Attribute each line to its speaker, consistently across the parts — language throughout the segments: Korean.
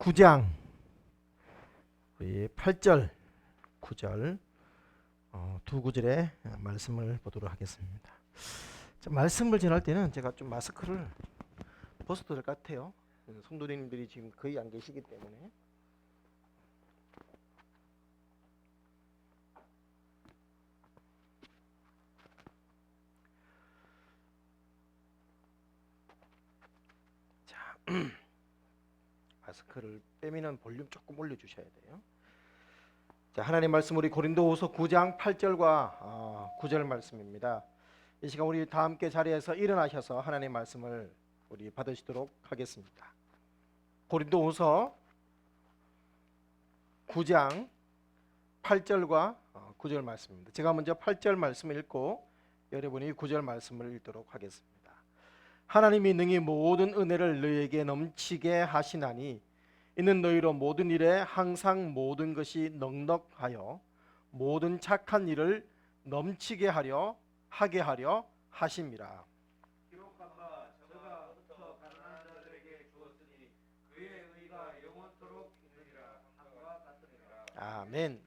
Speaker 1: 9장 우리 8절 9절 두 구절의 말씀을 보도록 하겠습니다. 자, 말씀을 전할 때는 제가 좀 마스크를 벗어도 될 것 같아요. 성도님들이 지금 거의 안 계시기 때문에. 자, 마스크를 빼면은 볼륨 조금 올려주셔야 돼요. 자, 하나님 말씀 우리 고린도후서 9장 8절과 9절 말씀입니다. 이 시간 우리 다 함께 자리에서 일어나셔서 하나님 말씀을 우리 받으시도록 하겠습니다. 고린도후서 9장 8절과 9절 말씀입니다. 제가 먼저 8절 말씀을 읽고 여러분이 9절 말씀을 읽도록 하겠습니다. 하나님이 능히 모든 은혜를 너희에게 넘치게 하시나니 이는 너희로 모든 일에 항상 모든 것이 넉넉하여 모든 착한 일을 넘치게 하게 하려 하심이라.
Speaker 2: 기록한바 저가 부터 가난한 자들에게 주었으니 그의 의가 영원토록 있느니라 함과 같으니라.
Speaker 1: 아멘.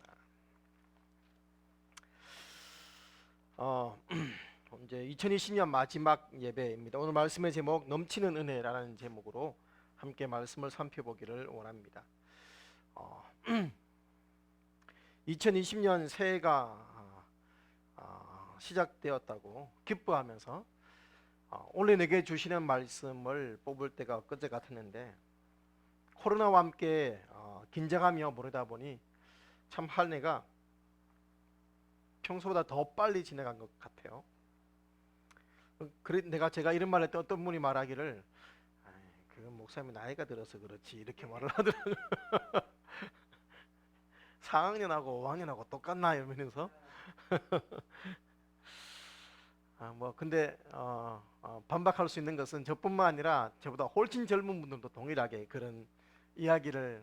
Speaker 1: 이제 2020년 마지막 예배입니다. 오늘 말씀의 제목 넘치는 은혜라는 제목으로 함께 말씀을 살펴보기를 원합니다. 2020년 새해가 시작되었다고 기뻐하면서 오늘 내게 주시는 말씀을 뽑을 때가 그제 같았는데 코로나와 함께 긴장하며 보내다 보니 참 한 해가 평소보다 더 빨리 지나간 것 같아요. 그래 제가 이런 말을 했더니 어떤 분이 말하기를 그건 목사님이 나이가 들어서 그렇지 이렇게 말을 하더라고요. 4학년하고 5학년하고 똑같나 이러면서 근데 반박할 수 있는 것은 저뿐만 아니라 저보다 훨씬 젊은 분들도 동일하게 그런 이야기를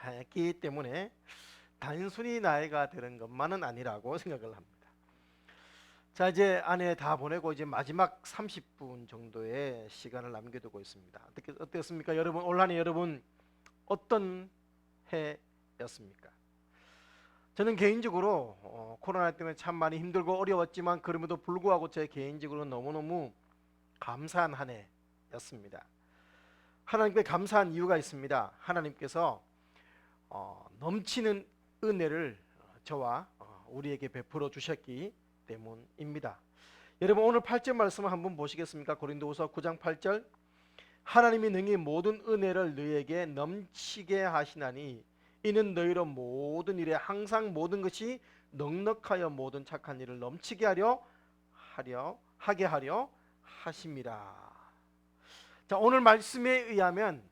Speaker 1: 했기 때문에 단순히 나이가 들은 것만은 아니라고 생각을 합니다. 자, 이제 안에 다 보내고 이제 마지막 30분 정도의 시간을 남겨두고 있습니다. 어떻습니까? 여러분, 올 한 해 여러분 어떤 해였습니까? 저는 개인적으로 코로나 때문에 참 많이 힘들고 어려웠지만 그럼에도 불구하고 제 개인적으로 너무너무 감사한 한 해였습니다. 하나님께 감사한 이유가 있습니다. 하나님께서 넘치는 은혜를 저와 우리에게 베풀어 주셨기 때문입니다. 여러분 오늘 8절 말씀을 한번 보시겠습니까? 고린도후서 9장 8절 하나님이 능히 모든 은혜를 너희에게 넘치게 하시나니 이는 너희로 모든 일에 항상 모든 것이 넉넉하여 모든 착한 일을 넘치게 하게 하려 하심이라. 자, 오늘 말씀에 의하면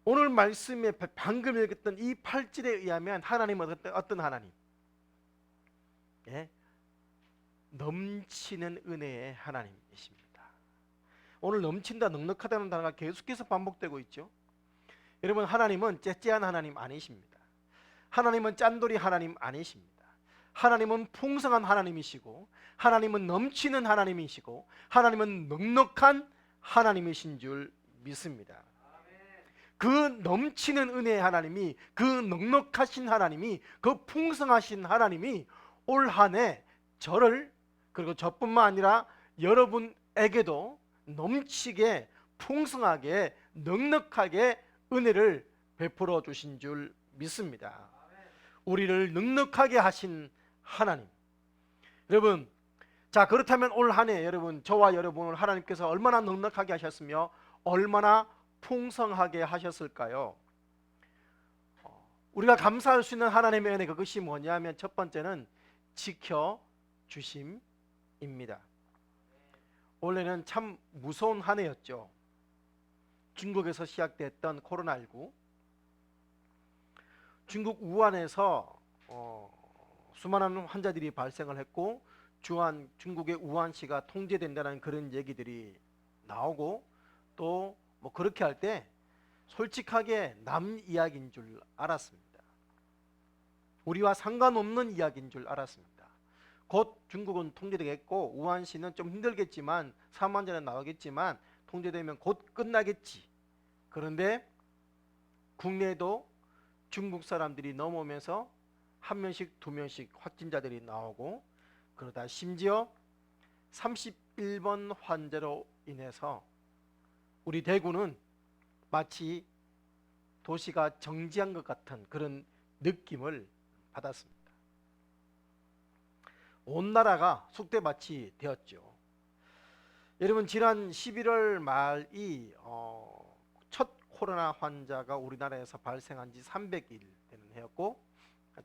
Speaker 1: 오늘 말씀에 방금 읽었던 이 8절에 의하면 하나님은 어떤 하나님? 예? 넘치는 은혜의 하나님이십니다. 오늘 넘친다 넉넉하다는 단어가 계속해서 반복되고 있죠. 여러분 하나님은 째째한 하나님 아니십니다. 하나님은 짠돌이 하나님 아니십니다. 하나님은 풍성한 하나님이시고 하나님은 넘치는 하나님이시고 하나님은 넉넉한 하나님이신 줄 믿습니다. 그 넘치는 은혜의 하나님이 그 넉넉하신 하나님이 그 풍성하신 하나님이 올 한 해 저를 그리고 저뿐만 아니라 여러분에게도 넘치게 풍성하게 넉넉하게 은혜를 베풀어 주신 줄 믿습니다. 우리를 넉넉하게 하신 하나님. 여러분, 자 그렇다면 올 한 해 여러분 저와 여러분을 하나님께서 얼마나 넉넉하게 하셨으며 얼마나 풍성하게 하셨을까요? 우리가 감사할 수 있는 하나님의 은혜 그것이 뭐냐면 첫 번째는 지켜주심입니다. 원래는 참 무서운 한 해였죠. 중국에서 시작됐던 코로나19 중국 우한에서 수많은 환자들이 발생을 했고 중국의 우한시가 통제된다는 그런 얘기들이 나오고 또 그렇게 할 때 솔직하게 남 이야기인 줄 알았습니다. 우리와 상관없는 이야기인 줄 알았습니다. 곧 중국은 통제되겠고 우한시는 좀 힘들겠지만 사망자는 나오겠지만 통제되면 곧 끝나겠지. 그런데 국내도 중국 사람들이 넘어오면서 한 명씩 두 명씩 확진자들이 나오고, 그러다 심지어 31번 환자로 인해서 우리 대구는 마치 도시가 정지한 것 같은 그런 느낌을 받았습니다. 온 나라가 쑥대밭이 되었죠. 여러분, 지난 11월 말이 첫 코로나 환자가 우리나라에서 발생한 지 300일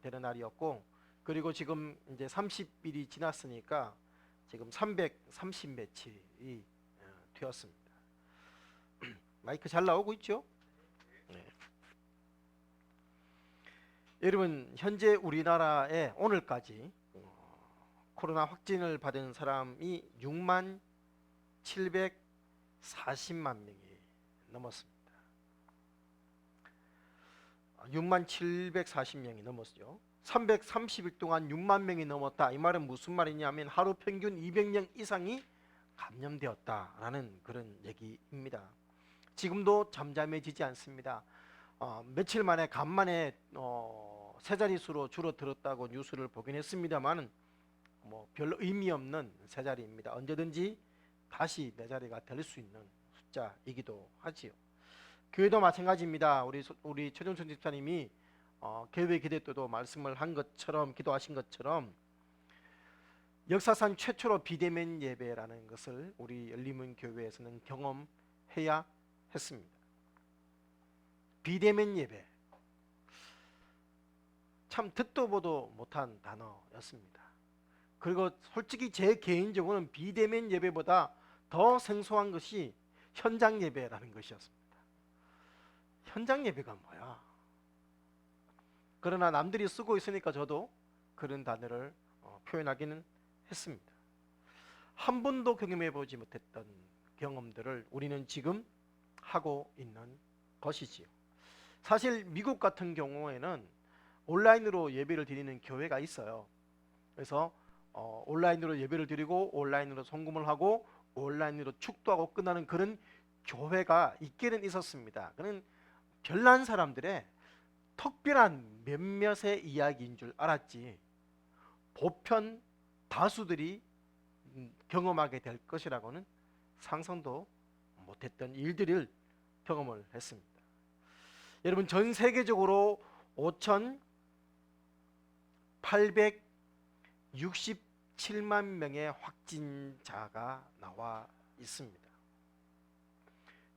Speaker 1: 되는 날이었고, 그리고 지금 이제 30일이 지났으니까 지금 330 며칠이 되었습니다. 마이크 잘 나오고 있죠? 네. 여러분, 현재 우리나라에 오늘까지 코로나 확진을 받은 사람이 6만 740만 명이 넘었습니다. 6만 740명이 넘었죠. 330일 동안 6만 명이 넘었다. 이 말은 무슨 말이냐면 하루 평균 200명 이상이 감염되었다라는 그런 얘기입니다. 지금도 잠잠해지지 않습니다. 며칠 만에 간만에 세 자릿수로 줄어들었다고 뉴스를 보긴 했습니다만 뭐 별 의미 없는 세 자리입니다. 언제든지 다시 네 자리가 될 수 있는 숫자이기도 하지요. 교회도 마찬가지입니다. 우리 최종선 집사님이 교회 기도 때도 말씀을 한 것처럼, 기도하신 것처럼 역사상 최초로 비대면 예배라는 것을 우리 열림문 교회에서는 경험해야 했습니다. 비대면 예배, 참 듣도 보도 못한 단어였습니다. 그리고 솔직히 제 개인적으로는 비대면 예배보다 더 생소한 것이 현장 예배라는 것이었습니다. 현장 예배가 뭐야? 그러나 남들이 쓰고 있으니까 저도 그런 단어를 표현하기는 했습니다. 한 번도 경험해 보지 못했던 경험들을 우리는 지금 하고 있는 것이지요. 사실 미국 같은 경우에는 온라인으로 예배를 드리는 교회가 있어요. 그래서 온라인으로 예배를 드리고 온라인으로 송금을 하고 온라인으로 축도하고 끝나는 그런 교회가 있기는 있었습니다. 그는 별난 사람들의 특별한 몇몇의 이야기인 줄 알았지 보편 다수들이 경험하게 될 것이라고는 상상도 못했던 일들을 경험을 했습니다. 여러분, 전 세계적으로 5,867만 명의 확진자가 나와 있습니다.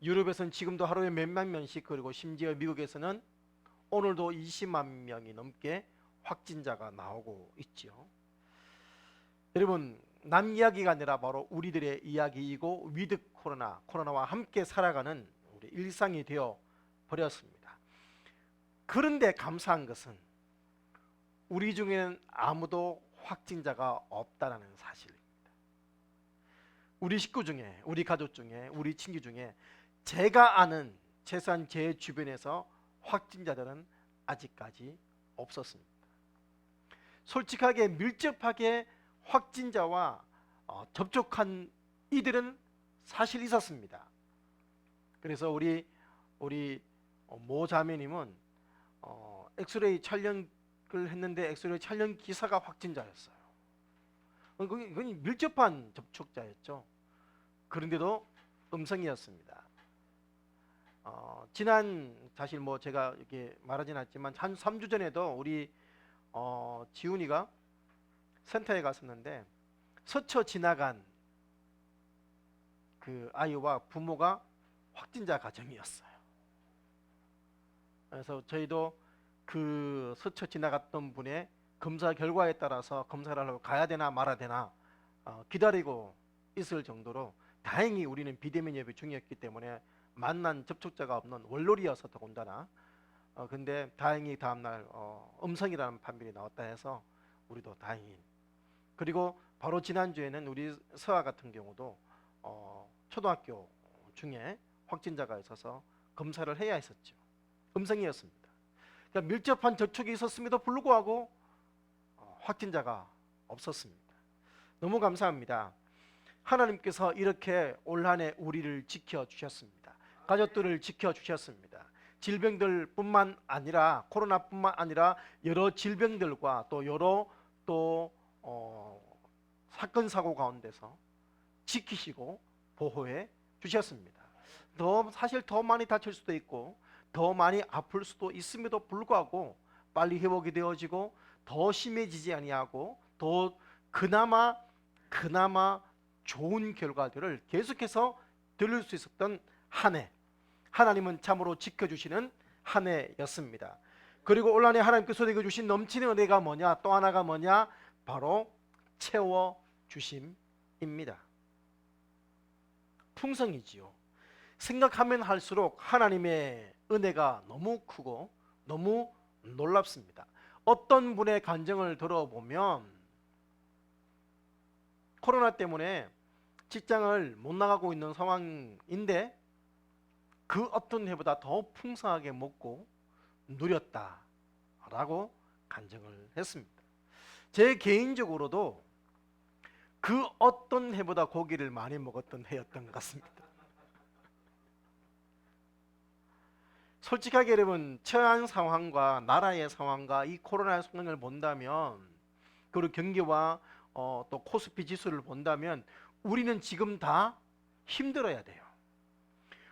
Speaker 1: 유럽에서는 지금도 하루에 몇만 명씩, 그리고 심지어 미국에서는 오늘도 20만 명이 넘게 확진자가 나오고 있죠. 여러분, 남 이야기가 아니라 바로 우리들의 이야기이고 위드 코로나와 함께 살아가는 우리 일상이 되어 버렸습니다. 그런데 감사한 것은 우리 중에는 아무도 확진자가 없다는 사실입니다. 우리 식구 중에, 우리 가족 중에, 우리 친구 중에 제가 아는 최소한 제 주변에서 확진자들은 아직까지 없었습니다. 솔직하게 밀접하게 확진자와 접촉한 이들은 사실 있었습니다. 그래서 우리 모 자매님은 엑스레이 촬영을 했는데 엑스레이 촬영 기사가 확진자였어요. 그건 밀접한 접촉자였죠. 그런데도 음성이었습니다. 사실 뭐 제가 이렇게 말하진 않지만 한 3주 전에도 우리 지훈이가 센터에 갔었는데 스쳐 지나간 그 아이와 부모가 확진자 가정이었어요. 그래서 저희도 그 스쳐 지나갔던 분의 검사 결과에 따라서 검사를 하러 가야 되나 말아야 되나 기다리고 있을 정도로 다행히 우리는 비대면 예배 중이었기 때문에 만난 접촉자가 없는 월요일이어서 더군다나 근데 다행히 다음날 음성이라는 판별이 나왔다 해서 우리도 다행히. 그리고 바로 지난주에는 우리 서아 같은 경우도 초등학교 중에 확진자가 있어서 검사를 해야 했었죠. 음성이었습니다. 그러니까 밀접한 접촉이 있었음에도 불구하고 확진자가 없었습니다. 너무 감사합니다. 하나님께서 이렇게 올 한 해 우리를 지켜주셨습니다. 가족들을 지켜주셨습니다. 질병들뿐만 아니라 코로나뿐만 아니라 여러 질병들과 또 여러 또 사건 사고 가운데서 지키시고 보호해 주셨습니다. 사실 더 많이 다칠 수도 있고 더 많이 아플 수도 있음에도 불구하고 빨리 회복이 되어지고 더 심해지지 아니하고 더 그나마 좋은 결과들을 계속해서 들을 수 있었던 한 해, 하나님은 참으로 지켜주시는 한 해였습니다. 그리고 올 한 해 하나님께서 내게 주신 넘치는 은혜가 뭐냐? 또 하나가 뭐냐? 바로 채워주심입니다. 풍성이지요. 생각하면 할수록 하나님의 은혜가 너무 크고 너무 놀랍습니다. 어떤 분의 간증을 들어보면 코로나 때문에 직장을 못 나가고 있는 상황인데 그 어떤 해보다 더 풍성하게 먹고 누렸다라고 간증을 했습니다. 제 개인적으로도 그 어떤 해보다 고기를 많이 먹었던 해였던 것 같습니다. 솔직하게 여러분, 처한 상황과 나라의 상황과 이 코로나 상황을 본다면, 그리고 경기와 또 코스피 지수를 본다면 우리는 지금 다 힘들어야 돼요.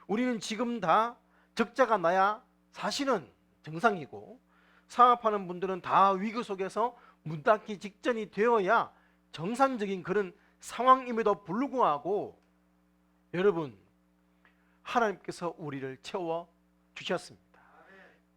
Speaker 1: 우리는 지금 다 적자가 나야 사실은 정상이고, 사업하는 분들은 다 위기 속에서 문 닫기 직전이 되어야 정상적인 그런 상황임에도 불구하고 여러분, 하나님께서 우리를 채워 주셨습니다.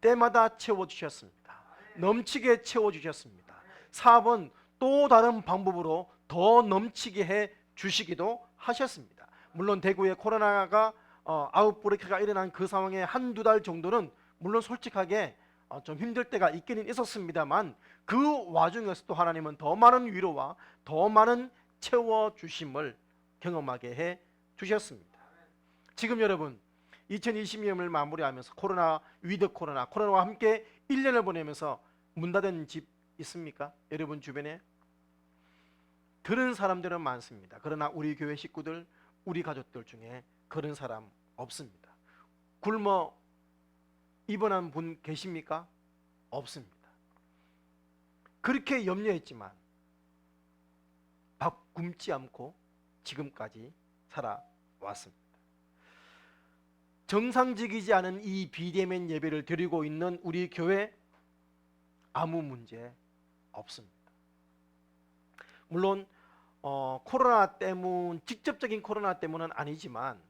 Speaker 1: 때마다 채워 주셨습니다. 넘치게 채워 주셨습니다. 사업은 또 다른 방법으로 더 넘치게 해 주시기도 하셨습니다. 물론 대구에 코로나가 아웃브레이크가 일어난 그 상황에 한두 달 정도는 물론 솔직하게 좀 힘들 때가 있기는 있었습니다만, 그 와중에서도 하나님은 더 많은 위로와 더 많은 채워주심을 경험하게 해 주셨습니다. 지금 여러분 2020년을 마무리하면서 위드 코로나와 함께 1년을 보내면서 문 닫은 집 있습니까? 여러분 주변에 그런 사람들은 많습니다. 그러나 우리 교회 식구들, 우리 가족들 중에 그런 사람 없습니다. 굶어 입원한 분 계십니까? 없습니다. 그렇게 염려했지만 밥 굶지 않고 지금까지 살아왔습니다. 정상적이지 않은 이 비대면 예배를 드리고 있는 우리 교회 아무 문제 없습니다. 물론 코로나 때문, 직접적인 코로나 때문은 아니지만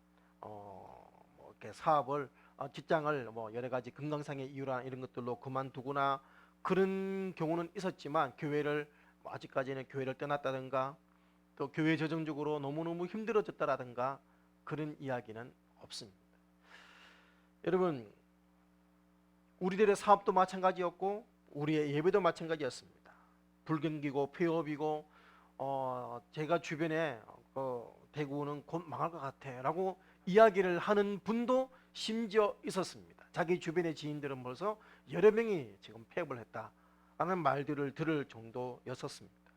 Speaker 1: 이렇게 사업을 직장을 여러 가지 건강상의 이유나 이런 것들로 그만두거나 그런 경우는 있었지만 교회를 아직까지는 교회를 떠났다든가 또 교회 재정적으로 너무너무 힘들어졌다라든가 그런 이야기는 없습니다. 여러분, 우리들의 사업도 마찬가지였고 우리의 예배도 마찬가지였습니다. 불경기고 폐업이고 제가 주변에 대구는 곧 망할 것 같아 라고 이야기를 하는 분도 심지어 있었습니다. 자기 주변의 지인들은 벌써 여러 명이 지금 폐업을 했다라는 말들을 들을 정도였었습니다.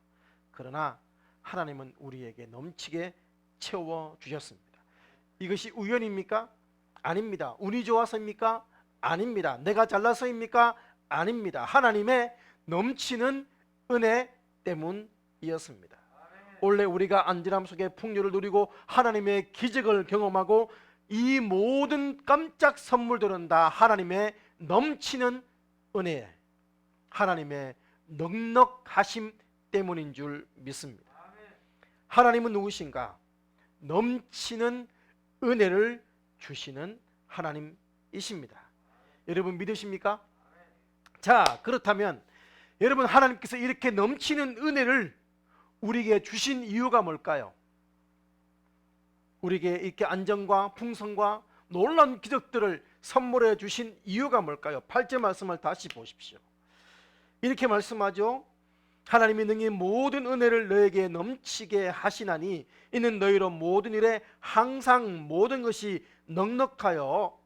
Speaker 1: 그러나 하나님은 우리에게 넘치게 채워주셨습니다. 이것이 우연입니까? 아닙니다. 운이 좋아서입니까? 아닙니다. 내가 잘나서입니까? 아닙니다. 하나님의 넘치는 은혜 때문이었습니다. 원래 우리가 안전함 속에 풍요를 누리고 하나님의 기적을 경험하고 이 모든 깜짝 선물들은 다 하나님의 넘치는 은혜, 하나님의 넉넉하심 때문인 줄 믿습니다. 하나님은 누구신가? 넘치는 은혜를 주시는 하나님이십니다. 여러분 믿으십니까? 자, 그렇다면 여러분, 하나님께서 이렇게 넘치는 은혜를 우리에게 주신 이유가 뭘까요? 우리에게 이렇게 안정과 풍성과 놀라운 기적들을 선물해 주신 이유가 뭘까요? 8절 말씀을 다시 보십시오. 이렇게 말씀하죠. 하나님이 능히 모든 은혜를 너에게 넘치게 하시나니 이는 너희로 모든 일에 항상 모든 것이 넉넉하여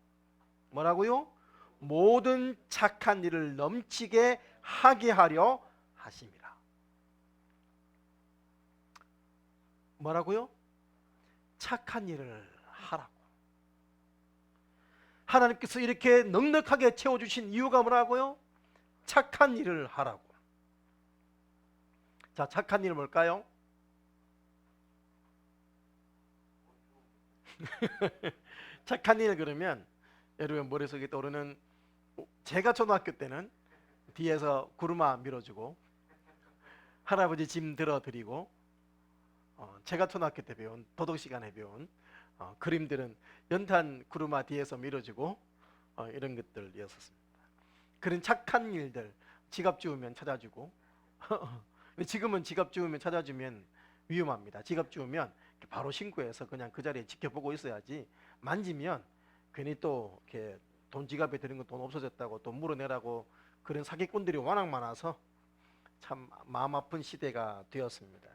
Speaker 1: 뭐라고요? 모든 착한 일을 넘치게 하게 하려 하심이라. 뭐라고요? 착한 일을 하라고. 하나님께서 이렇게 넉넉하게 채워주신 이유가 뭐라고요? 착한 일을 하라고. 자, 착한 일은 뭘까요? 착한 일 그러면 여러분 머릿속에 떠오르는, 제가 초등학교 때는 뒤에서 구루마 밀어주고 할아버지 짐 들어드리고, 제가 초등학교 때 배운 도덕 시간에 배운 그림들은 연탄 구루마 뒤에서 밀어주고 이런 것들이었습니다. 그런 착한 일들, 지갑 주우면 찾아주고 근데 지금은 지갑 주우면 찾아주면 위험합니다. 지갑 주우면 바로 신고해서 그냥 그 자리에 지켜보고 있어야지, 만지면 괜히 또 이렇게 돈 지갑에 드는 거 돈 없어졌다고 또 물어내라고 그런 사기꾼들이 워낙 많아서 참 마음 아픈 시대가 되었습니다.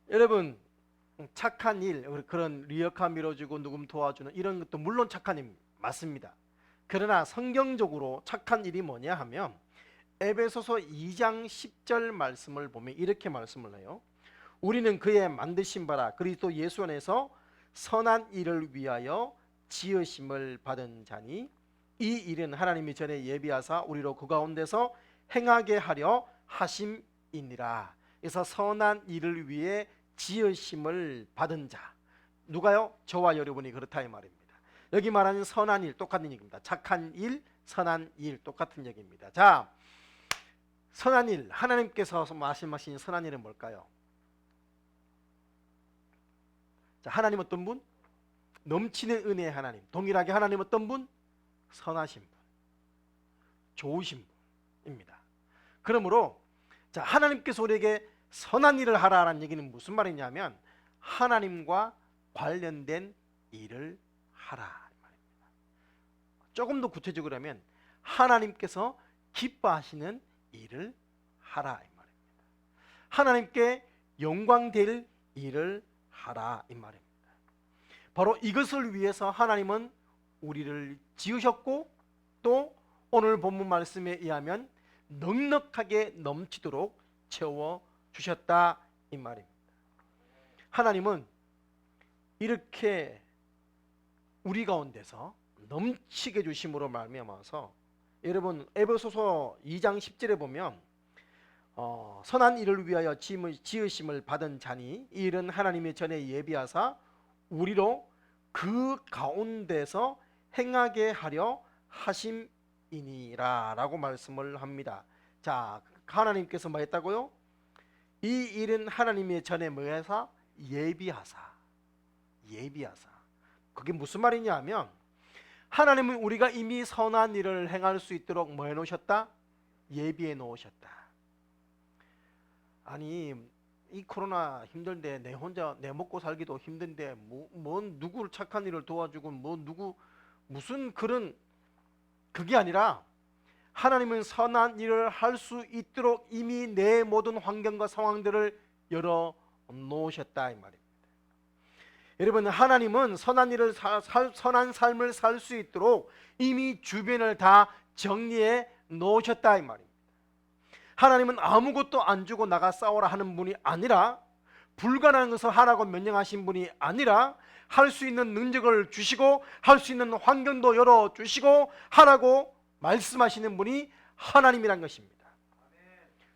Speaker 1: 여러분, 착한 일, 그런 리어카 밀어주고 누군 도와주는 이런 것도 물론 착한 일 맞습니다. 그러나 성경적으로 착한 일이 뭐냐 하면 에베소서 2장 10절 말씀을 보면 이렇게 말씀을 해요. 우리는 그의 만드신 바라 그리스도 예수 안에서 선한 일을 위하여 지으심을 받은 자니 이 일은 하나님이 전에 예비하사 우리로 그 가운데서 행하게 하려 하심이니라. 그래서 선한 일을 위해 지으심을 받은 자, 누가요? 저와 여러분이 그렇다 이 말입니다. 여기 말하는 선한 일 똑같은 얘기입니다. 착한 일, 선한 일 똑같은 얘기입니다. 자, 선한 일, 하나님께서 말씀하신 선한 일은 뭘까요? 자, 하나님 어떤 분? 넘치는 은혜의 하나님. 동일하게 하나님 어떤 분? 선하신 분, 좋으신 분입니다. 그러므로 자, 하나님께서 우리에게 선한 일을 하라는 얘기는 무슨 말이냐면 하나님과 관련된 일을 하라 말입니다. 조금 더 구체적으로 하면 하나님께서 기뻐하시는 일을 하라 이 말입니다. 하나님께 영광될 일을 하라 이 말입니다. 바로 이것을 위해서 하나님은 우리를 지으셨고 또 오늘 본문 말씀에 의하면 넉넉하게 넘치도록 채워주셨다 이 말입니다. 하나님은 이렇게 우리 가운데서 넘치게 주심으로 말미암아서, 여러분 에베소서 2장 10절에 보면 선한 일을 위하여 지으심을 받은 자니 이 일은 하나님이 전에 예비하사 우리로 그 가운데서 행하게 하려 하심이니라 라고 말씀을 합니다. 자, 하나님께서 뭐 했다고요? 이 일은 하나님이 전에 뭐 해서? 예비하사. 그게 무슨 말이냐 하면 하나님은 우리가 이미 선한 일을 행할 수 있도록 뭐 해놓으셨다? 예비해 놓으셨다. 아니 이 코로나 힘든데 내 혼자 내 먹고 살기도 힘든데 뭔 누구를 착한 일을 도와주고 무슨 그런, 그게 아니라 하나님은 선한 일을 할 수 있도록 이미 내 모든 환경과 상황들을 열어 놓으셨다 이 말입니다. 여러분, 하나님은 선한 일을 선한 삶을 살 수 있도록 이미 주변을 다 정리해 놓으셨다 이 말입니다. 하나님은 아무것도 안 주고 나가 싸우라 하는 분이 아니라, 불가능한 것을 하라고 명령하신 분이 아니라 할 수 있는 능력을 주시고 할 수 있는 환경도 열어주시고 하라고 말씀하시는 분이 하나님이란 것입니다.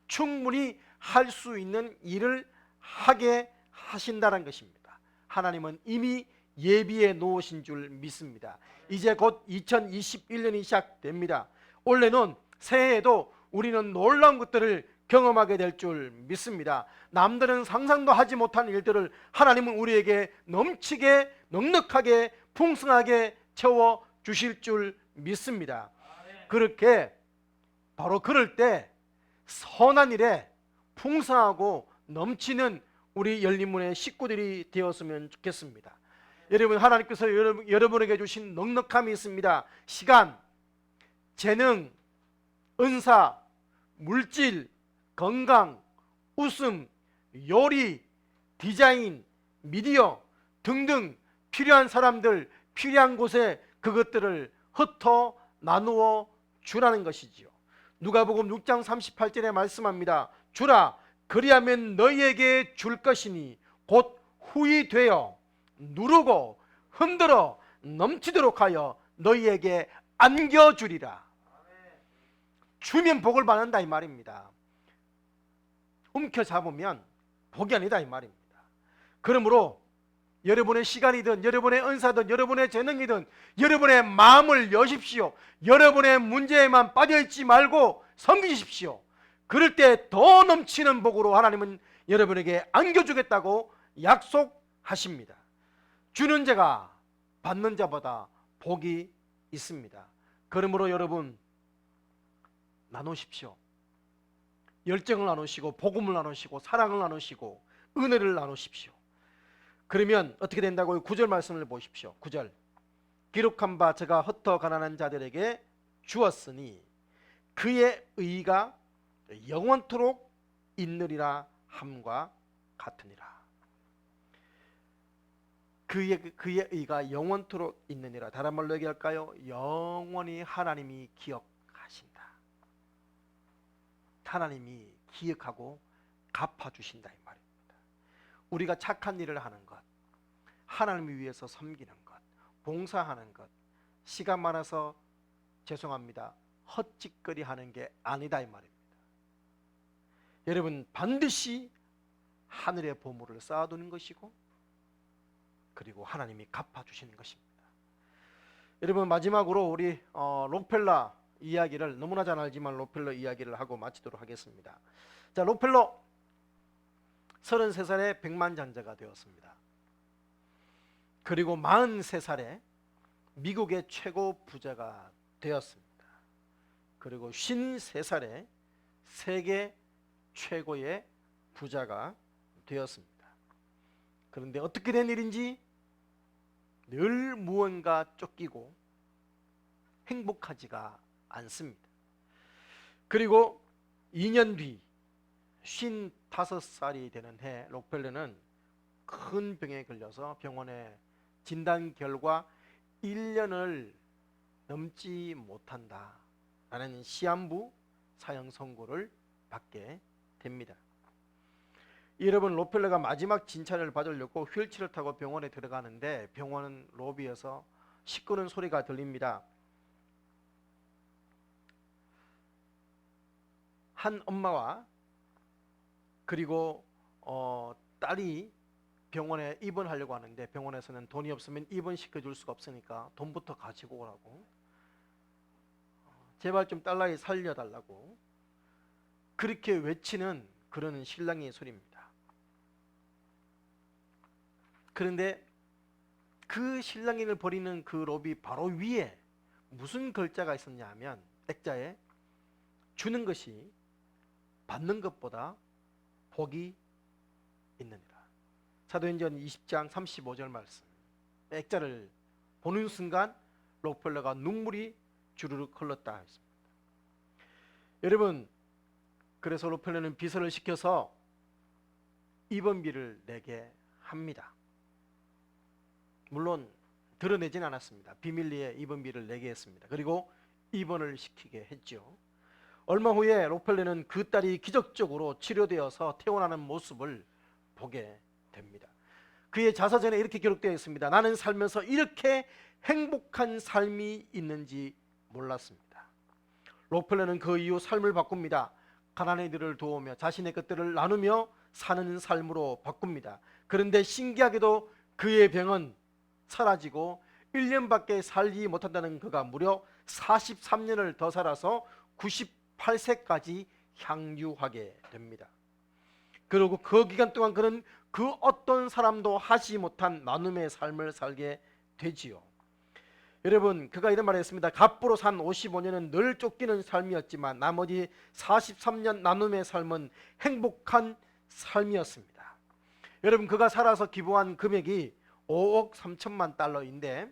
Speaker 1: 충분히 할 수 있는 일을 하게 하신다는 것입니다. 하나님은 이미 예비해 놓으신 줄 믿습니다. 이제 곧 2021년이 시작됩니다. 올해는 새해에도 우리는 놀라운 것들을 경험하게 될 줄 믿습니다. 남들은 상상도 하지 못한 일들을 하나님은 우리에게 넘치게 넉넉하게 풍성하게 채워 주실 줄 믿습니다. 그렇게 바로 그럴 때 선한 일에 풍성하고 넘치는 우리 열린문의 식구들이 되었으면 좋겠습니다. 여러분, 하나님께서 여러분에게 주신 넉넉함이 있습니다. 시간, 재능, 은사, 물질, 건강, 웃음, 요리, 디자인, 미디어 등등 필요한 사람들, 필요한 곳에 그것들을 흩어 나누어 주라는 것이지요. 누가복음 6장 38절에 말씀합니다. 주라, 그리하면 너희에게 줄 것이니 곧 후히 되어 누르고 흔들어 넘치도록 하여 너희에게 안겨주리라. 주면 복을 받는다 이 말입니다. 움켜잡으면 복이 아니다 이 말입니다. 그러므로 여러분의 시간이든 여러분의 은사든 여러분의 재능이든 여러분의 마음을 여십시오. 여러분의 문제에만 빠져있지 말고 섬기십시오. 그럴 때 더 넘치는 복으로 하나님은 여러분에게 안겨주겠다고 약속하십니다. 주는 자가 받는 자보다 복이 있습니다. 그러므로 여러분 나누십시오. 열정을 나누시고 복음을 나누시고 사랑을 나누시고 은혜를 나누십시오. 그러면 어떻게 된다고요? 9절 말씀을 보십시오. 9절 기록한 바 제가 흩어 가난한 자들에게 주었으니 그의 의가 영원토록 있느리라 함과 같으니라. 그의 의가 영원토록 있느니라. 다른 말로 얘기할까요? 영원히 하나님이 기억하신다. 하나님이 기억하고 갚아주신다 이 말입니다. 우리가 착한 일을 하는 것, 하나님을 위해서 섬기는 것, 봉사하는 것, 시간 많아서 죄송합니다, 헛짓거리 하는 게 아니다 이 말입니다. 여러분 반드시 하늘의 보물을 쌓아두는 것이고 그리고 하나님이 갚아주시는 것입니다. 여러분 마지막으로 우리 록펠러 이야기를 너무나 잘 알지만 록펠러 이야기를 하고 마치도록 하겠습니다. 자, 록펠러 33살에 백만장자가 되었습니다. 그리고 43살에 미국의 최고 부자가 되었습니다. 그리고 53살에 세계 최고의 부자가 되었습니다. 그런데 어떻게 된 일인지 늘 무언가 쫓기고 행복하지가 않습니다. 그리고 2년 뒤 55살이 되는 해 록펠러는 큰 병에 걸려서 병원에 진단 결과 1년을 넘지 못한다 라는 시한부 사형 선고를 받게 됩니다. 여러분 록펠러가 마지막 진찰을 받으려고 휠체어를 타고 병원에 들어가는데 병원 로비에서 시끄러운 소리가 들립니다. 한 엄마와 그리고 딸이 병원에 입원하려고 하는데 병원에서는 돈이 없으면 입원시켜줄 수가 없으니까 돈부터 가지고 오라고, 제발 좀 딸아이 살려달라고 그렇게 외치는 그런 신랑의 소리입니다. 그런데 그 신랑이를 버리는 그 로비 바로 위에 무슨 글자가 있었냐 하면 액자에 주는 것이 받는 것보다 복이 있느니라. 사도행전 20장 35절 말씀 액자를 보는 순간 록펠러가 눈물이 주르륵 흘렀다 했습니다. 여러분 그래서 록펠러는 비서를 시켜서 입원비를 내게 합니다. 물론 드러내진 않았습니다. 비밀리에 입원비를 내게 했습니다. 그리고 입원을 시키게 했죠. 얼마 후에 록펠러는 그 딸이 기적적으로 치료되어서 태어나는 모습을 보게 됩니다. 그의 자서전에 이렇게 기록되어 있습니다. 나는 살면서 이렇게 행복한 삶이 있는지 몰랐습니다. 록펠러는 그 이후 삶을 바꿉니다. 가난한 이들을 도우며 자신의 것들을 나누며 사는 삶으로 바꿉니다. 그런데 신기하게도 그의 병은 사라지고 1년밖에 살지 못한다는 그가 무려 43년을 더 살아서 98세까지 향유하게 됩니다. 그리고 그 기간 동안 그는 그 어떤 사람도 하지 못한 나눔의 삶을 살게 되지요. 여러분 그가 이런 말을 했습니다. 갑부로 산 55년은 늘 쫓기는 삶이었지만 나머지 43년 나눔의 삶은 행복한 삶이었습니다. 여러분 그가 살아서 기부한 금액이 5억 3천만 달러인데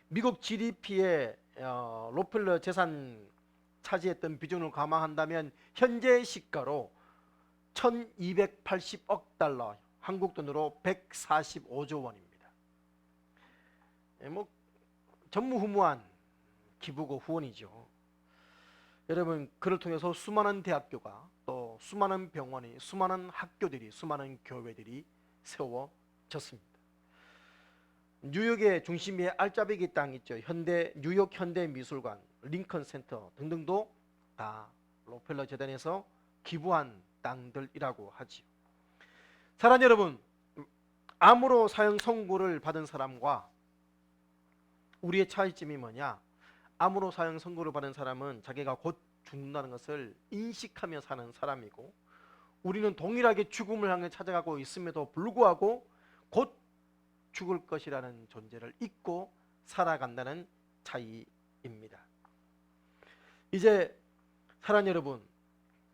Speaker 1: 미국 GDP의 록펠러 재산 차지했던 비중을 감안한다면 현재 시가로 1280억 달러, 한국 돈으로 145조 원입니다. 뭐 전무후무한 기부고 후원이죠. 여러분 그를 통해서 수많은 대학교가 또 수많은 병원이, 수많은 학교들이, 수많은 교회들이 세워졌습니다. 뉴욕의 중심에 알짜배기 땅 있죠. 뉴욕 현대미술관, 링컨 센터 등등도 다 록펠러 재단에서 기부한 땅들이라고 하지요. 사랑하는 여러분, 암으로 사형 선고를 받은 사람과 우리의 차이점이 뭐냐? 암으로 사형 선고를 받은 사람은 자기가 곧 죽는다는 것을 인식하며 사는 사람이고, 우리는 동일하게 죽음을 향해 찾아가고 있음에도 불구하고 곧 죽을 것이라는 존재를 잊고 살아간다는 차이입니다. 이제 사랑하는 여러분,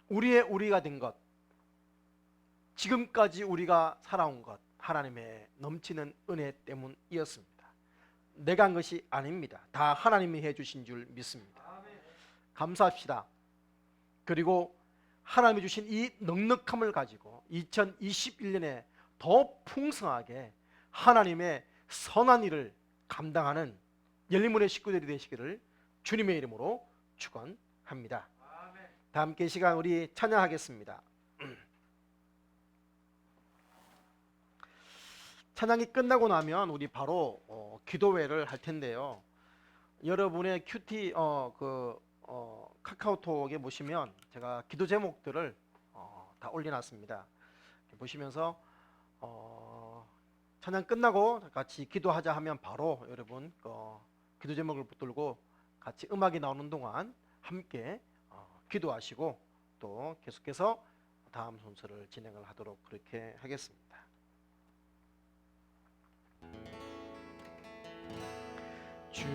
Speaker 1: 우리가 된 것, 지금까지 우리가 살아온 것, 하나님의 넘치는 은혜 때문이었습니다. 내가 한 것이 아닙니다. 다 하나님이 해주신 줄 믿습니다. 감사합시다. 그리고 하나님이 주신 이 넉넉함을 가지고 2021년에 더 풍성하게 하나님의 선한 일을 감당하는 열린문의 식구들이 되시기를 주님의 이름으로 축원합니다. 다 함께 이 시간 우리 찬양하겠습니다. 찬양이 끝나고 나면 우리 바로 기도회를 할 텐데요. 여러분의 카카오톡에 보시면 제가 기도 제목들을 다 올려놨습니다. 보시면서 찬양 끝나고 같이 기도하자 하면 바로 여러분 기도 제목을 붙들고 같이 음악이 나오는 동안 함께 기도하시고 또 계속해서 다음 순서를 진행을 하도록 그렇게 하겠습니다. 주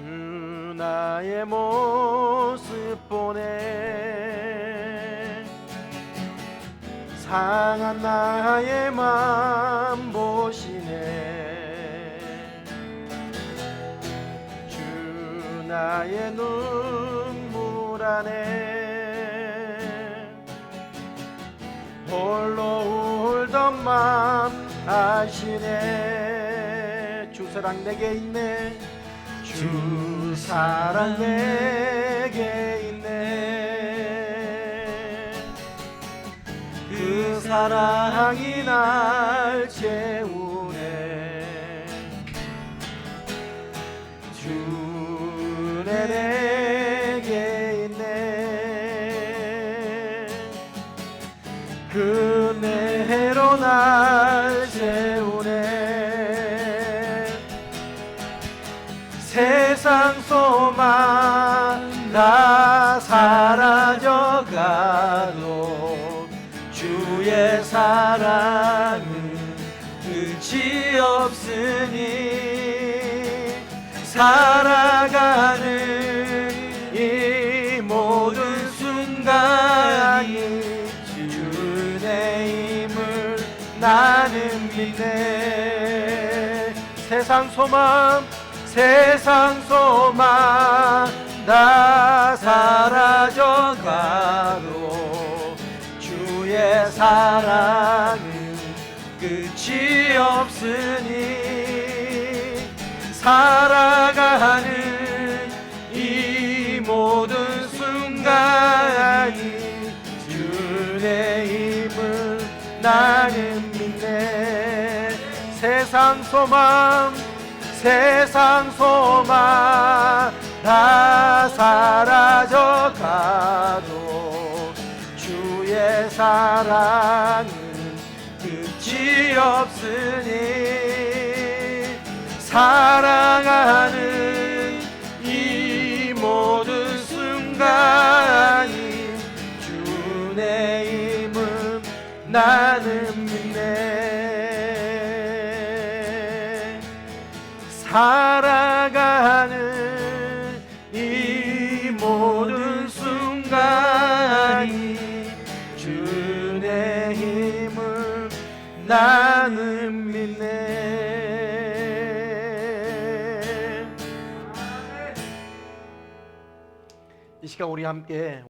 Speaker 1: 나의 모습 보네, 상한 나의 맘 보시네. 주 나의 눈물 안에 홀로 울던 맘 아시네. 주 사랑 내게 있네, 주 사랑 내게 있네. 그 사랑이 날 채우네. 주 내게 있네. 그 은혜로 날 채우네. 세상 소망 다 사라져가도 주의 사랑은 끝이 없으니, 살아가는 이 모든 순간이 주의 힘을 나는 믿네. 세상 소망 다 사라져가도 주의 사랑은 끝이 없으니, 살아가는 이 모든 순간이 주의 힘을 나는 믿네. 세상 소망 다 사라져가도 주의 사랑은 끝이 없으니, 사랑하는 이 모든 순간이 주의 힘은 나는 믿네. 살아가는 이 모든 순간이 주의 힘을 나는 믿네. 이 시간 우리 함께